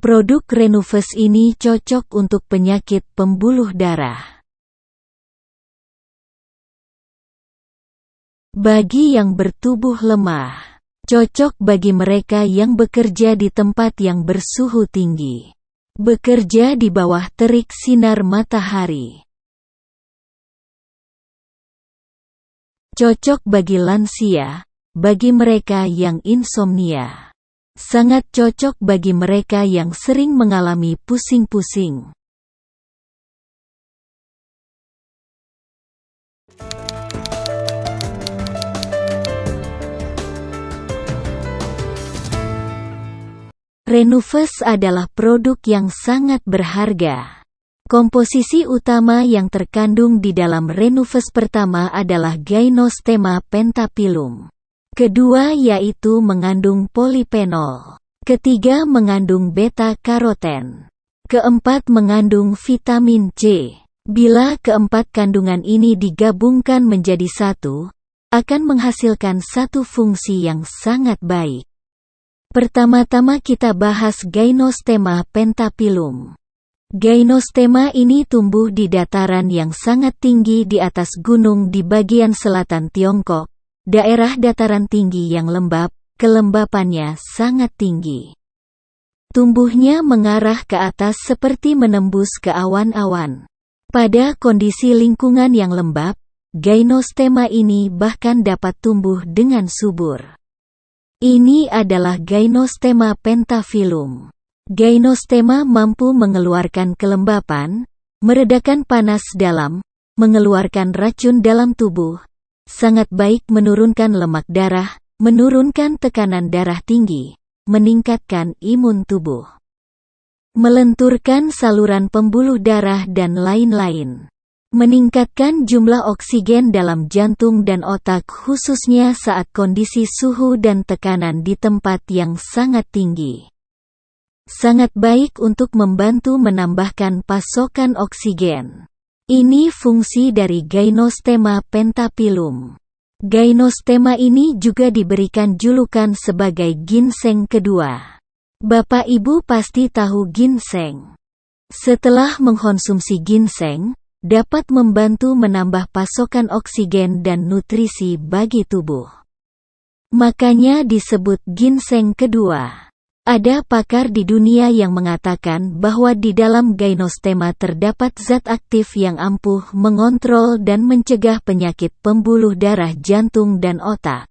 Produk Renuves ini cocok untuk penyakit pembuluh darah. Bagi yang bertubuh lemah, cocok bagi mereka yang bekerja di tempat yang bersuhu tinggi, bekerja di bawah terik sinar matahari. Cocok bagi lansia, bagi mereka yang insomnia. Sangat cocok bagi mereka yang sering mengalami pusing-pusing. Renuves adalah produk yang sangat berharga. Komposisi utama yang terkandung di dalam Renuves pertama adalah Gynostemma pentaphyllum. Kedua yaitu mengandung polifenol. Ketiga mengandung beta-karoten. Keempat mengandung vitamin C. Bila keempat kandungan ini digabungkan menjadi satu, akan menghasilkan satu fungsi yang sangat baik. Pertama-tama kita bahas Gynostemma pentaphyllum. Gynostemma ini tumbuh di dataran yang sangat tinggi di atas gunung di bagian selatan Tiongkok, daerah dataran tinggi yang lembab, kelembapannya sangat tinggi. Tumbuhnya mengarah ke atas seperti menembus ke awan-awan. Pada kondisi lingkungan yang lembab, Gynostemma ini bahkan dapat tumbuh dengan subur. Ini adalah Gynostemma pentaphyllum. Gynostemma mampu mengeluarkan kelembapan, meredakan panas dalam, mengeluarkan racun dalam tubuh, sangat baik menurunkan lemak darah, menurunkan tekanan darah tinggi, meningkatkan imun tubuh, melenturkan saluran pembuluh darah dan lain-lain. Meningkatkan jumlah oksigen dalam jantung dan otak khususnya saat kondisi suhu dan tekanan di tempat yang sangat tinggi. Sangat baik untuk membantu menambahkan pasokan oksigen. Ini fungsi dari Gynostemma pentaphyllum. Gynostemma ini juga diberikan julukan sebagai ginseng kedua. Bapak Ibu pasti tahu ginseng. Setelah mengkonsumsi ginseng, dapat membantu menambah pasokan oksigen dan nutrisi bagi tubuh. Makanya disebut ginseng kedua. Ada pakar di dunia yang mengatakan bahwa di dalam Gynostemma terdapat zat aktif yang ampuh mengontrol dan mencegah penyakit pembuluh darah jantung dan otak.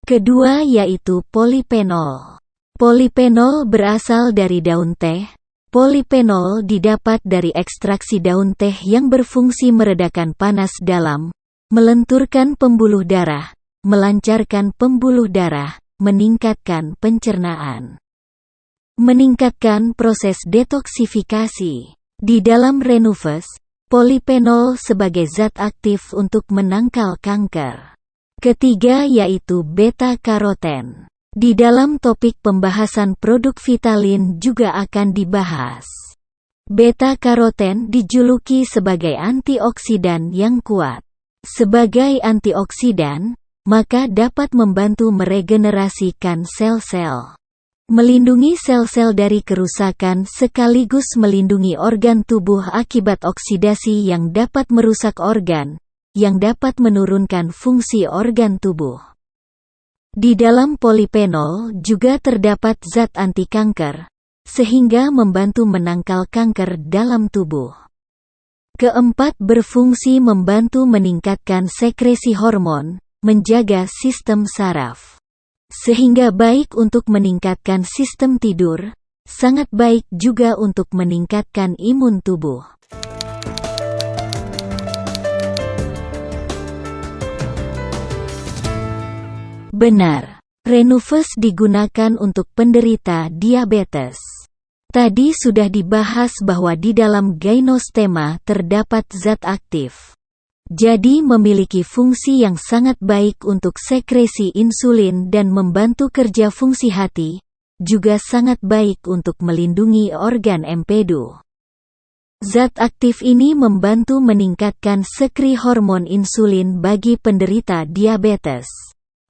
Kedua yaitu polifenol. Polifenol berasal dari daun teh. Polifenol didapat dari ekstraksi daun teh yang berfungsi meredakan panas dalam, melenturkan pembuluh darah, melancarkan pembuluh darah, meningkatkan pencernaan, meningkatkan proses detoksifikasi. Di dalam Renuves, polifenol sebagai zat aktif untuk menangkal kanker. Ketiga yaitu beta-karoten. Di dalam topik pembahasan produk Vitalin juga akan dibahas. Beta-karoten dijuluki sebagai antioksidan yang kuat. Sebagai antioksidan, maka dapat membantu meregenerasikan sel-sel, melindungi sel-sel dari kerusakan sekaligus melindungi organ tubuh akibat oksidasi yang dapat merusak organ, yang dapat menurunkan fungsi organ tubuh. Di dalam polifenol juga terdapat zat anti kanker, sehingga membantu menangkal kanker dalam tubuh. Keempat berfungsi membantu meningkatkan sekresi hormon, menjaga sistem saraf. Sehingga baik untuk meningkatkan sistem tidur, sangat baik juga untuk meningkatkan imun tubuh. Benar, Renuves digunakan untuk penderita diabetes. Tadi sudah dibahas bahwa di dalam Gynostemma terdapat zat aktif. Jadi memiliki fungsi yang sangat baik untuk sekresi insulin dan membantu kerja fungsi hati, juga sangat baik untuk melindungi organ empedu. Zat aktif ini membantu meningkatkan sekri hormon insulin bagi penderita diabetes.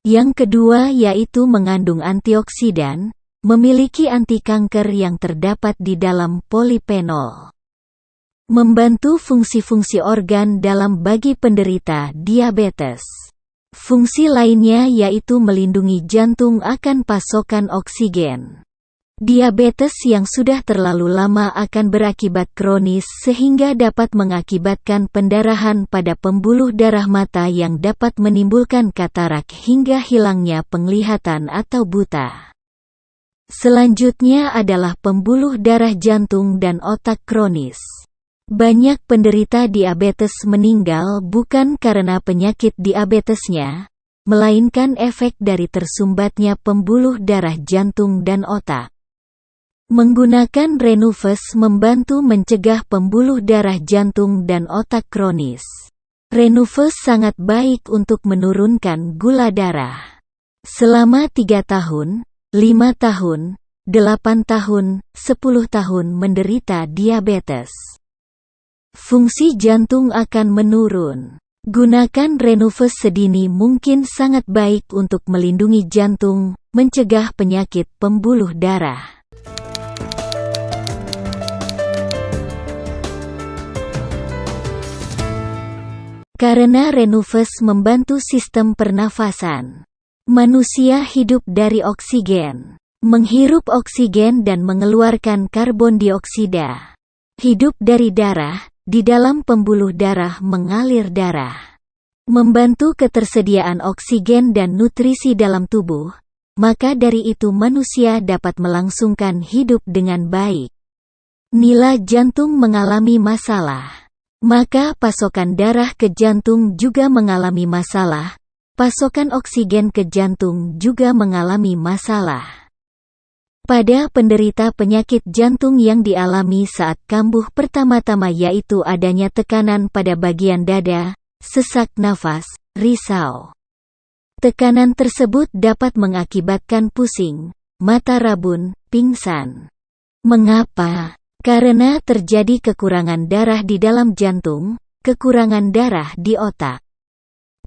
Yang kedua yaitu mengandung antioksidan, memiliki anti kanker yang terdapat di dalam polifenol. Membantu fungsi-fungsi organ dalam bagi penderita diabetes. Fungsi lainnya yaitu melindungi jantung akan pasokan oksigen. Diabetes yang sudah terlalu lama akan berakibat kronis sehingga dapat mengakibatkan pendarahan pada pembuluh darah mata yang dapat menimbulkan katarak hingga hilangnya penglihatan atau buta. Selanjutnya adalah pembuluh darah jantung dan otak kronis. Banyak penderita diabetes meninggal bukan karena penyakit diabetesnya, melainkan efek dari tersumbatnya pembuluh darah jantung dan otak. Menggunakan Renufus membantu mencegah pembuluh darah jantung dan otak kronis. Renufus sangat baik untuk menurunkan gula darah. Selama 3 tahun, 5 tahun, 8 tahun, 10 tahun menderita diabetes, fungsi jantung akan menurun. Gunakan Renufus sedini mungkin sangat baik untuk melindungi jantung, mencegah penyakit pembuluh darah. Karena Renufus membantu sistem pernafasan. Manusia hidup dari oksigen. Menghirup oksigen dan mengeluarkan karbon dioksida. Hidup dari darah, di dalam pembuluh darah mengalir darah. Membantu ketersediaan oksigen dan nutrisi dalam tubuh, maka dari itu manusia dapat melangsungkan hidup dengan baik. Nila jantung mengalami masalah, maka pasokan darah ke jantung juga mengalami masalah, pasokan oksigen ke jantung juga mengalami masalah. Pada penderita penyakit jantung yang dialami saat kambuh pertama-tama yaitu adanya tekanan pada bagian dada, sesak nafas, risau. Tekanan tersebut dapat mengakibatkan pusing, mata rabun, pingsan. Mengapa? Karena terjadi kekurangan darah di dalam jantung, kekurangan darah di otak.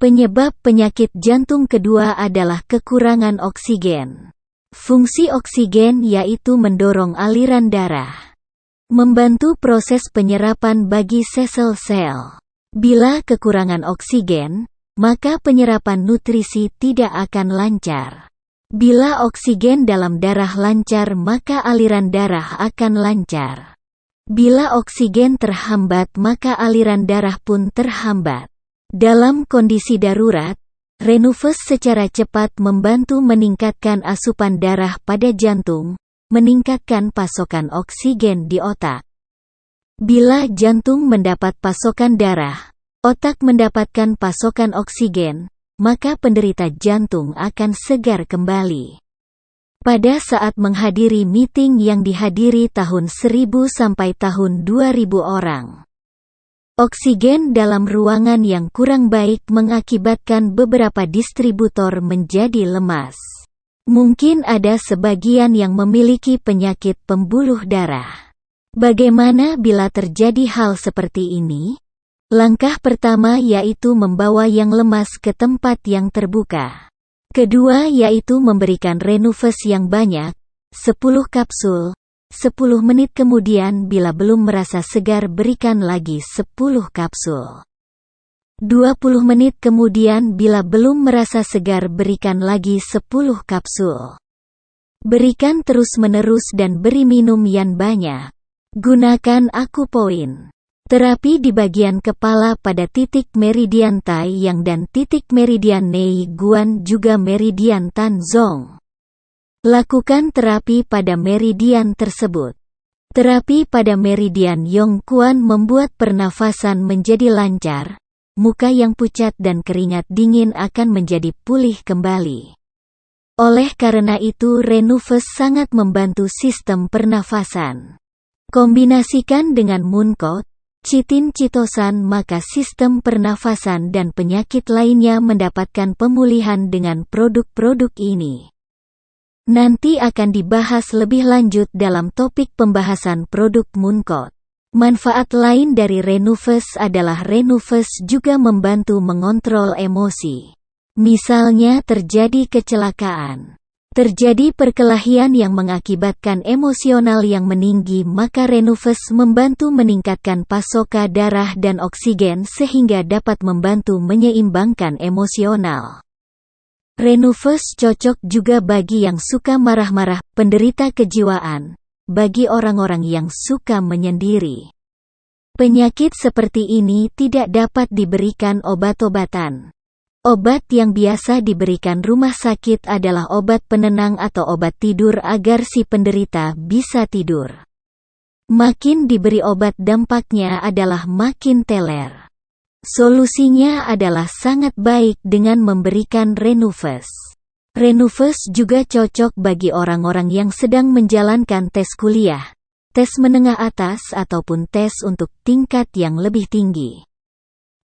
Penyebab penyakit jantung kedua adalah kekurangan oksigen. Fungsi oksigen yaitu mendorong aliran darah, membantu proses penyerapan bagi sel-sel. Bila kekurangan oksigen, maka penyerapan nutrisi tidak akan lancar. Bila oksigen dalam darah lancar maka aliran darah akan lancar. Bila oksigen terhambat maka aliran darah pun terhambat. Dalam kondisi darurat, Renufus secara cepat membantu meningkatkan asupan darah pada jantung, meningkatkan pasokan oksigen di otak. Bila jantung mendapat pasokan darah, otak mendapatkan pasokan oksigen, maka penderita jantung akan segar kembali. Pada saat menghadiri meeting yang dihadiri tahun 1000 sampai tahun 2000 orang. Oksigen dalam ruangan yang kurang baik mengakibatkan beberapa distributor menjadi lemas. Mungkin ada sebagian yang memiliki penyakit pembuluh darah. Bagaimana bila terjadi hal seperti ini? Langkah pertama yaitu membawa yang lemas ke tempat yang terbuka. Kedua yaitu memberikan Renufus yang banyak, 10 kapsul. 10 menit kemudian bila belum merasa segar berikan lagi 10 kapsul. 20 menit kemudian bila belum merasa segar berikan lagi 10 kapsul. Berikan terus-menerus dan beri minum yang banyak. Gunakan akupoin. Terapi di bagian kepala pada titik meridian Tai Yang dan titik meridian Nei Guan juga meridian Tan Zong. Lakukan terapi pada meridian tersebut. Terapi pada meridian Yong Kuan membuat pernafasan menjadi lancar, muka yang pucat dan keringat dingin akan menjadi pulih kembali. Oleh karena itu Renufus sangat membantu sistem pernafasan. Kombinasikan dengan Mooncott, Chitin Chitosan maka sistem pernafasan dan penyakit lainnya mendapatkan pemulihan dengan produk-produk ini. Nanti akan dibahas lebih lanjut dalam topik pembahasan produk Mooncott. Manfaat lain dari Renufus adalah Renufus juga membantu mengontrol emosi. Misalnya terjadi kecelakaan. terjadi perkelahian yang mengakibatkan emosional yang meninggi, maka Renuvus membantu meningkatkan pasokan darah dan oksigen sehingga dapat membantu menyeimbangkan emosional. Renuvus cocok juga bagi yang suka marah-marah, penderita kejiwaan, bagi orang-orang yang suka menyendiri. Penyakit seperti ini tidak dapat diberikan obat-obatan. Obat yang biasa diberikan rumah sakit adalah obat penenang atau obat tidur agar si penderita bisa tidur. Makin diberi obat dampaknya adalah makin teler. Solusinya adalah sangat baik dengan memberikan Renuvus. Renuvus juga cocok bagi orang-orang yang sedang menjalankan tes kuliah, tes menengah atas ataupun tes untuk tingkat yang lebih tinggi.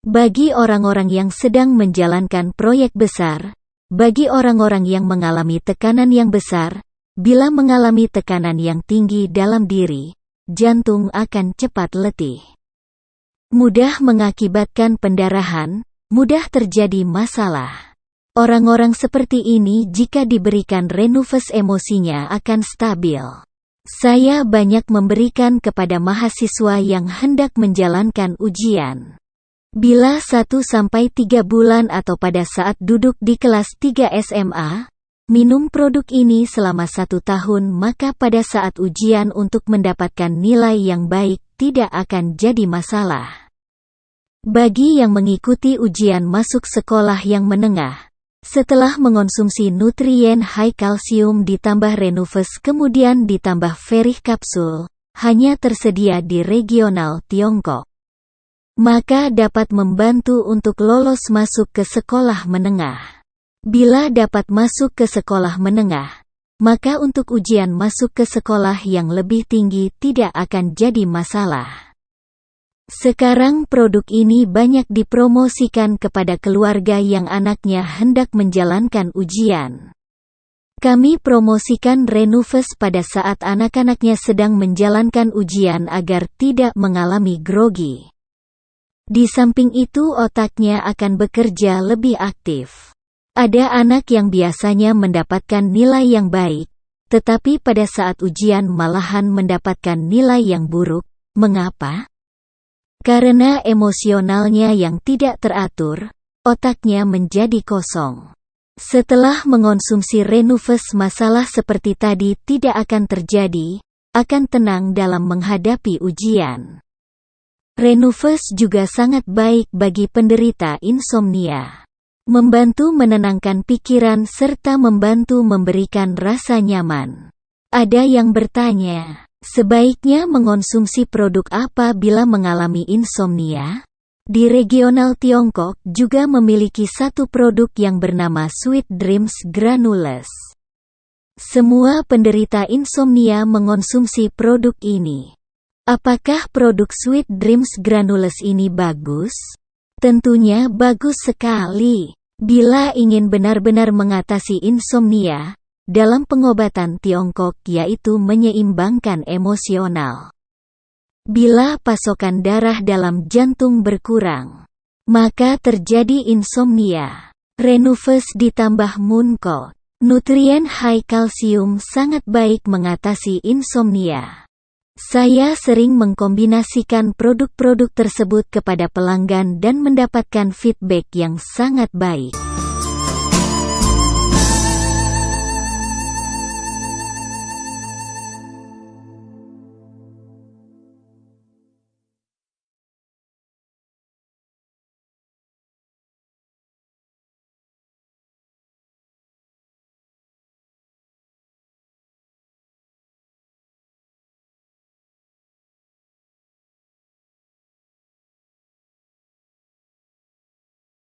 Bagi orang-orang yang sedang menjalankan proyek besar, bagi orang-orang yang mengalami tekanan yang besar, bila mengalami tekanan yang tinggi dalam diri, jantung akan cepat letih. Mudah mengakibatkan pendarahan, mudah terjadi masalah. Orang-orang seperti ini jika diberikan Renuvus emosinya akan stabil. Saya banyak memberikan kepada mahasiswa yang hendak menjalankan ujian. Bila 1-3 bulan atau pada saat duduk di kelas 3 SMA, minum produk ini selama 1 tahun, maka pada saat ujian untuk mendapatkan nilai yang baik tidak akan jadi masalah. Bagi yang mengikuti ujian masuk sekolah yang menengah, setelah mengonsumsi nutrien high kalsium ditambah Renuvus kemudian ditambah ferrih kapsul, hanya tersedia di regional Tiongkok. Maka dapat membantu untuk lolos masuk ke sekolah menengah. Bila dapat masuk ke sekolah menengah, maka untuk ujian masuk ke sekolah yang lebih tinggi tidak akan jadi masalah. Sekarang produk ini banyak dipromosikan kepada keluarga yang anaknya hendak menjalankan ujian. Kami promosikan Renuvus pada saat anak-anaknya sedang menjalankan ujian agar tidak mengalami grogi. Di samping itu otaknya akan bekerja lebih aktif. Ada anak yang biasanya mendapatkan nilai yang baik, tetapi pada saat ujian malahan mendapatkan nilai yang buruk. Mengapa? Karena emosionalnya yang tidak teratur, otaknya menjadi kosong. Setelah mengonsumsi Renuvus masalah seperti tadi tidak akan terjadi, akan tenang dalam menghadapi ujian. Renuvus juga sangat baik bagi penderita insomnia. Membantu menenangkan pikiran serta membantu memberikan rasa nyaman. Ada yang bertanya, sebaiknya mengonsumsi produk apa bila mengalami insomnia? Di regional Tiongkok juga memiliki satu produk yang bernama Sweet Dreams Granules. Semua penderita insomnia mengonsumsi produk ini. Apakah produk Sweet Dreams Granules ini bagus? Tentunya bagus sekali. Bila ingin benar-benar mengatasi insomnia, dalam pengobatan Tiongkok yaitu menyeimbangkan emosional. Bila pasokan darah dalam jantung berkurang, maka terjadi insomnia. Renuvus ditambah Muncol, nutrien high kalsium sangat baik mengatasi insomnia. Saya sering mengkombinasikan produk-produk tersebut kepada pelanggan dan mendapatkan feedback yang sangat baik.